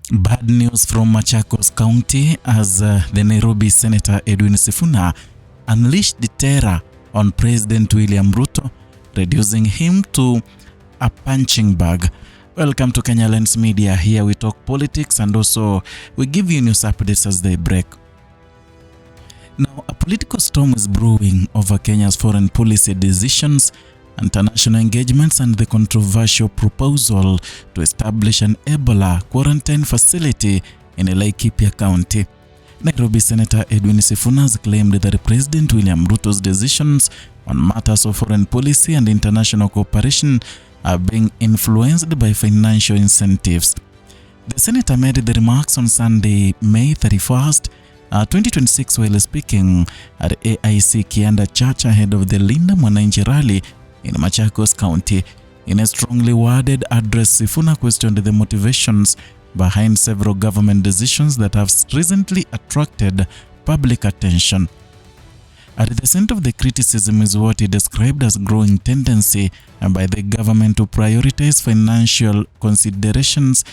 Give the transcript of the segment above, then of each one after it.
Bad news from Machakos County as the Nairobi Senator Sifuna unleashed the terror on President William Ruto, reducing him to a punching bag. Welcome to Kenya Lens Media. Here we talk politics and also we give you news updates as they break. Now, a political storm is brewing over Kenya's foreign policy decisions, international engagements, and the controversial proposal to establish an Ebola quarantine facility in Laikipia County. Nairobi Senator Sifuna has claimed that President William Ruto's decisions on matters of foreign policy and international cooperation are being influenced by financial incentives. The senator made the remarks on Sunday, May 31st, 2026 while speaking at AIC Kianda Church ahead of the Linda Mwananchi rally in Machakos County. In a strongly worded address, Sifuna questioned the motivations behind several government decisions that have recently attracted public attention. At the center of the criticism is what he described as growing tendency by the government to prioritize financial considerations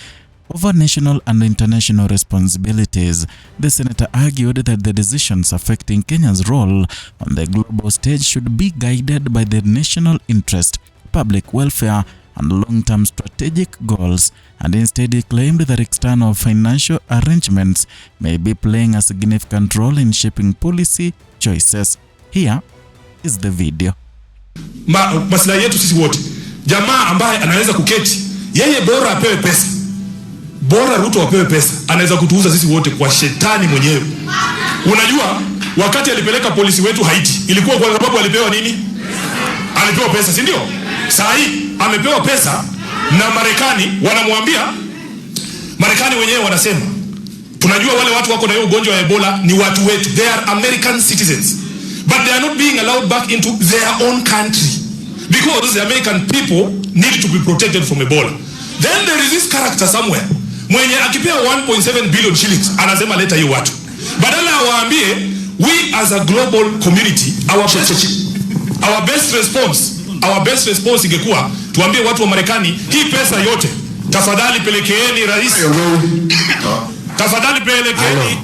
over national and international responsibilities. The senator argued that the decisions affecting Kenya's role on the global stage should be guided by the national interest, public welfare, and long-term strategic goals, and instead he claimed that external financial arrangements may be playing a significant role in shaping policy choices. Here is the video. Maslahi yetu sisi wote. Jamaa ambaye anaweza kuketi, yeye bora apewe pesa. Bora Ruto apewe pesa, anaweza kutuuza sisi wote kwa shetani mwenyewe. Unajua, wakati alipeleka polisi wetu Haiti, ilikuwa kwa sababu alipewa nini? Alipewa pesa, si ndio? Saa hii amepewa pesa na Marekani, wanamwambia Marekani wenyewe wanasema, tunajua wale watu wako na hiyo ugonjwa wa Ebola ni watu wetu. They are American citizens. But they are not being allowed back into their own country because the American people need to be protected from Ebola. Then there is this character somewhere mwenye akipewa 1.7 billion shillings anasema leta hiyo watu. Badala waambie we as a global community our best response ingekuwa tuambie watu wa Marekani, hii pesa yote tafadhali pelekeeni rais. Tafadhali pelekeeni.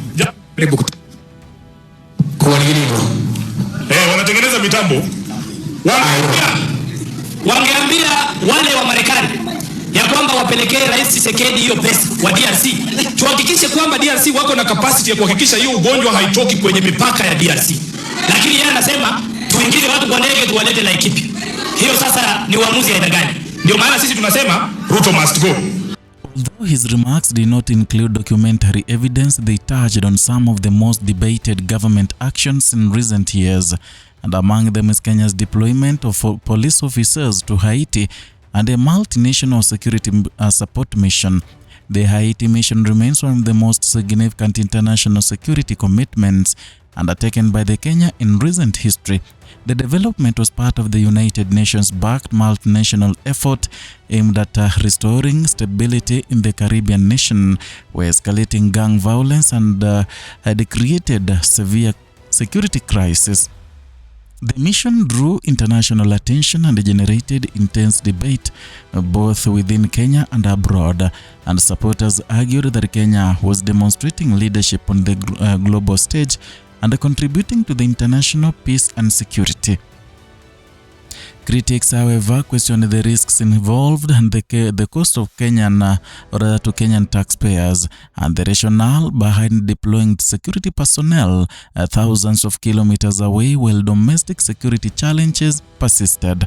Wanatengeneza mitambo. Wangeambia wale wa Marekani ya kwamba wapelekee rais Tshisekedi hiyo pesa wa DRC. Tuhakikishe kwamba DRC wako na capacity ya kuhakikisha hiyo ugonjwa haitoki kwenye mipaka ya DRC. Lakini yeye anasema tuingize watu kwa ndege tuwalete Laikipia. Hiyo sasa ni uamuzi aina gani? Ndio maana sisi tunasema Ruto must go. Although his remarks did not include documentary evidence, they touched on some of the most debated government actions in recent years, and among them is Kenya's deployment of police officers to Haiti and a multinational security support mission. The Haiti mission remains one of the most significant international security commitments undertaken by the Kenya in recent history. The development was part of the United Nations-backed multinational effort aimed at restoring stability in the Caribbean nation, where escalating gang violence and had created severe security crisis. The mission drew international attention and generated intense debate both within Kenya and abroad, and supporters argued that Kenya was demonstrating leadership on the global stage and contributing to the international peace and security. Critics, however, questioned the risks involved and the cost of to Kenyan taxpayers and the rationale behind deploying security personnel thousands of kilometers away while domestic security challenges persisted.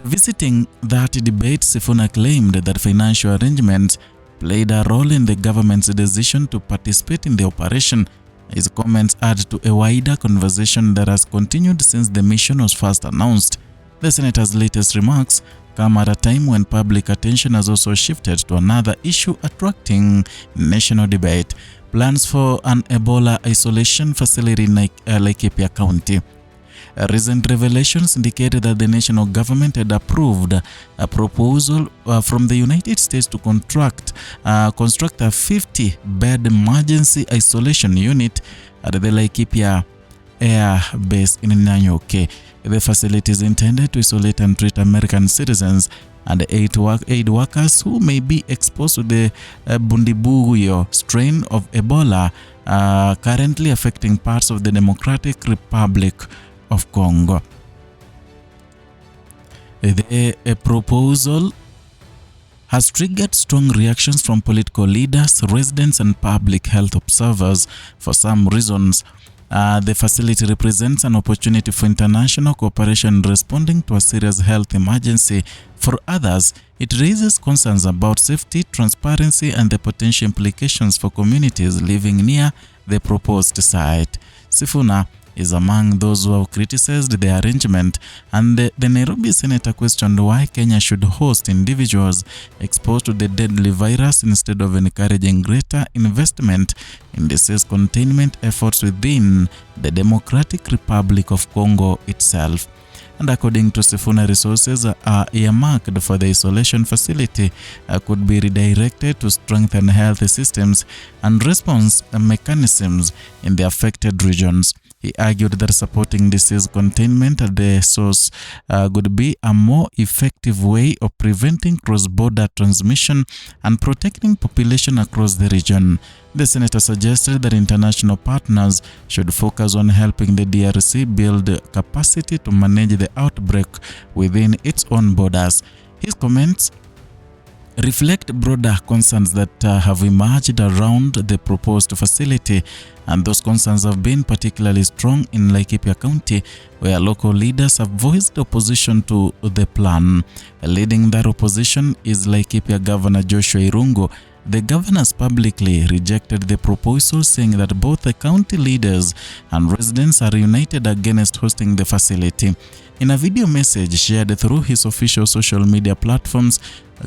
Revisiting that debate, Sifuna claimed that financial arrangements played a role in the government's decision to participate in the operation. His comments add to a wider conversation that has continued since the mission was first announced. The senator's latest remarks come at a time when public attention has also shifted to another issue attracting national debate: plans for an Ebola isolation facility in Laikipia County. Recent revelations indicated that the national government had approved a proposal from the United States to construct a 50-bed emergency isolation unit at the Laikipia Air Base in Nanyuki. The facility is intended to isolate and treat American citizens and aid workers who may be exposed to the Bundibuyo strain of Ebola currently affecting parts of the Democratic Republic of Congo. The proposal has triggered strong reactions from political leaders, residents, and public health observers. For some reasons, the facility represents an opportunity for international cooperation in responding to a serious health emergency. For others, it raises concerns about safety, transparency, and the potential implications for communities living near the proposed site. Sifuna is among those who have criticized the arrangement, and the Nairobi senator questioned why Kenya should host individuals exposed to the deadly virus instead of encouraging greater investment in disease containment efforts within the Democratic Republic of Congo itself. And according to Sifuna, resources are earmarked for the isolation facility could be redirected to strengthen health systems and response mechanisms in the affected regions. He argued that supporting disease containment at the source could be a more effective way of preventing cross-border transmission and protecting population across the region. The senator suggested that international partners should focus on helping the DRC build capacity to manage the outbreak within its own borders. His comments reflect broader concerns that have emerged around the proposed facility, and those concerns have been particularly strong in Laikipia County, where local leaders have voiced opposition to the plan. Leading that opposition is Laikipia Governor Joshua Irungu. The governors publicly rejected the proposal, saying that both the county leaders and residents are united against hosting the facility. In a video message shared through his official social media platforms,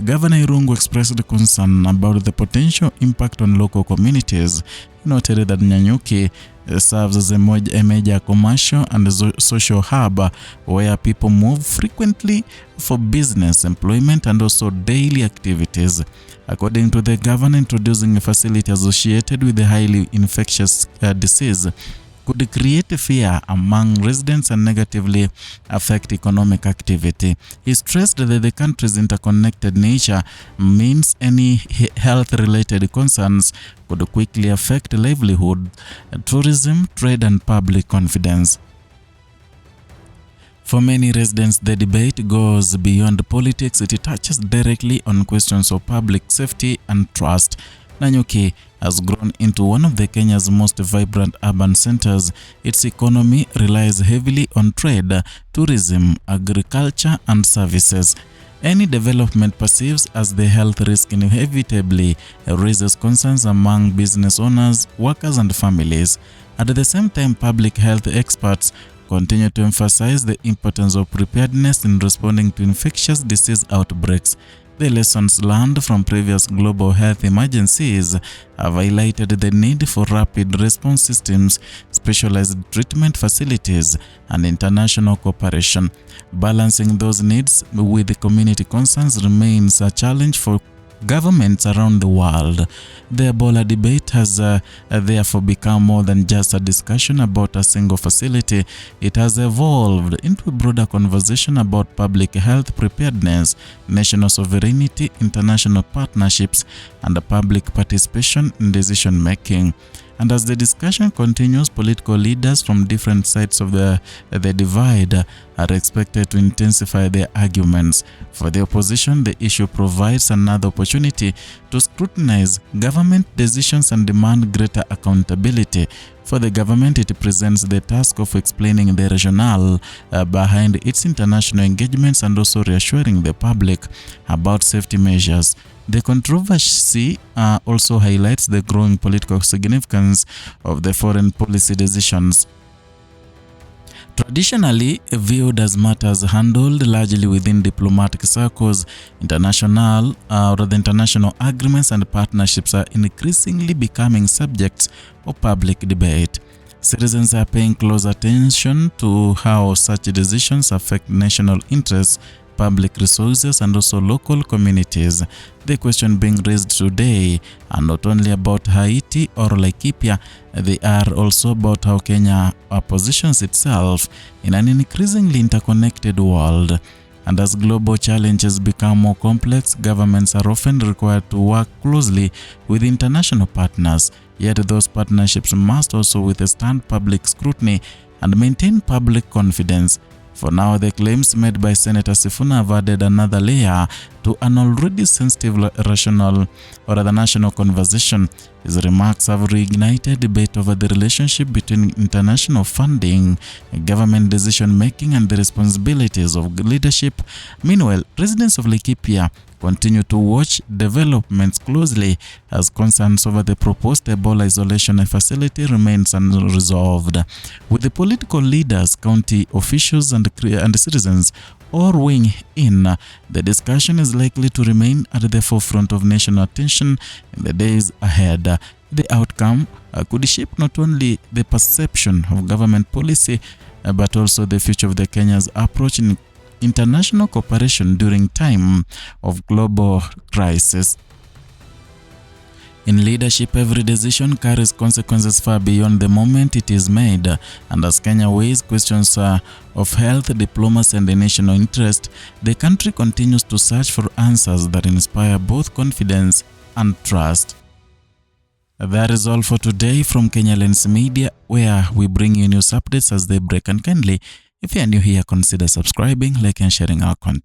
Governor Irungu expressed concern about the potential impact on local communities. He noted that Nyanyuki serves as a major commercial and social hub where people move frequently for business, employment, and also daily activities. According to the governor, introducing a facility associated with a highly infectious disease could create fear among residents and negatively affect economic activity. He stressed that the country's interconnected nature means any health-related concerns could quickly affect livelihood, tourism, trade, and public confidence. For many residents, the debate goes beyond politics. It touches directly on questions of public safety and trust. Nanyuki has grown into one of the Kenya's most vibrant urban centers. Its economy relies heavily on trade, tourism, agriculture, and services. Any development perceived as the health risk inevitably raises concerns among business owners, workers, and families. At the same time, public health experts continue to emphasize the importance of preparedness in responding to infectious disease outbreaks. The lessons learned from previous global health emergencies have highlighted the need for rapid response systems, specialized treatment facilities, and international cooperation. Balancing those needs with the community concerns remains a challenge for governments around the world. The Ebola debate has therefore become more than just a discussion about a single facility. It has evolved into a broader conversation about public health preparedness, national sovereignty, international partnerships, and public participation in decision making. And as the discussion continues, political leaders from different sides of the divide are expected to intensify their arguments. For the opposition, the issue provides another opportunity to scrutinize government decisions and demand greater accountability. For the government, it presents the task of explaining the rationale behind its international engagements and also reassuring the public about safety measures. The controversy also highlights the growing political significance of the foreign policy decisions. Traditionally viewed as matters handled largely within diplomatic circles, international agreements and partnerships are increasingly becoming subjects of public debate. Citizens are paying close attention to how such decisions affect national interests, public resources, and also local communities. The question being raised today are not only about Haiti or Laikipia, they are also about how Kenya positions itself in an increasingly interconnected world. And as global challenges become more complex, governments are often required to work closely with international partners. Yet those partnerships must also withstand public scrutiny and maintain public confidence. For now, the claims made by Senator Sifuna have added another layer to an already sensitive national conversation. His remarks have reignited debate over the relationship between international funding, government decision-making, and the responsibilities of leadership. Meanwhile, residents of Laikipia continue to watch developments closely as concerns over the proposed Ebola isolation facility remains unresolved. With the political leaders, county officials, and citizens all weighing in, the discussion is likely to remain at the forefront of national attention in the days ahead. The outcome could shape not only the perception of government policy, but also the future of the Kenya's approach in international cooperation during time of global crisis. In leadership, every decision carries consequences far beyond the moment it is made, and as Kenya weighs questions of health, diplomacy, and the national interest, the country continues to search for answers that inspire both confidence and trust. That is all for today from Kenya Lens Media, where we bring you news updates as they break. And kindly, if you are new here, consider subscribing, liking, and sharing our content.